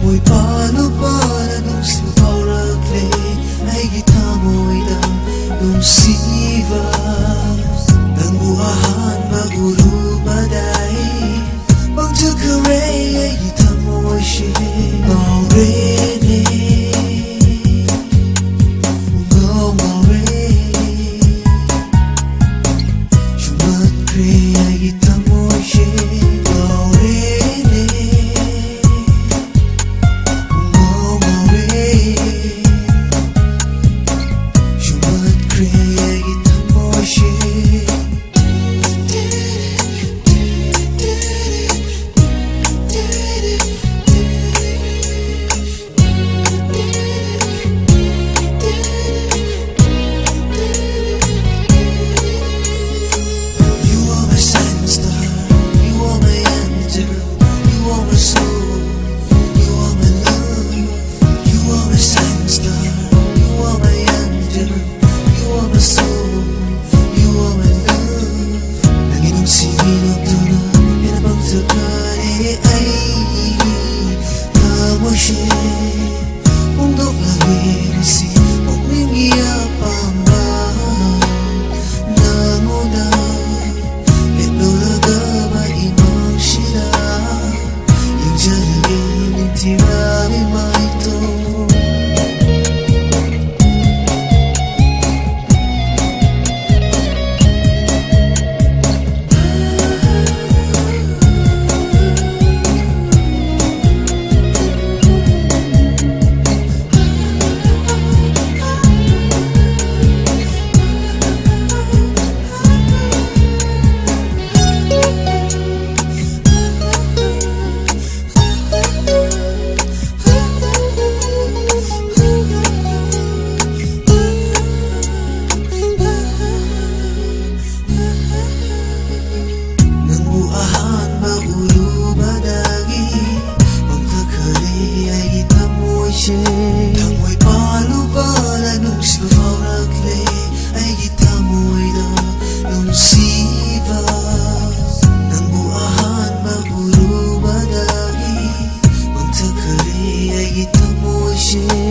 Amoy paano nung sinuparakle ay gitamoy ng nung sivas Nang buahan magulubaday Magtagkaray ay gitamoy siya Already Shumatkray ay gitamoy siya Untuk lagi risi Mungkin ia pambang Namuda Letulaga Baimang sila Yang jalanin Intirami maito Amoy palubala nung sinuparakle ay gitamoy na nung sivas Nang buahan magulubadagi Magtakari ay gitamoy siya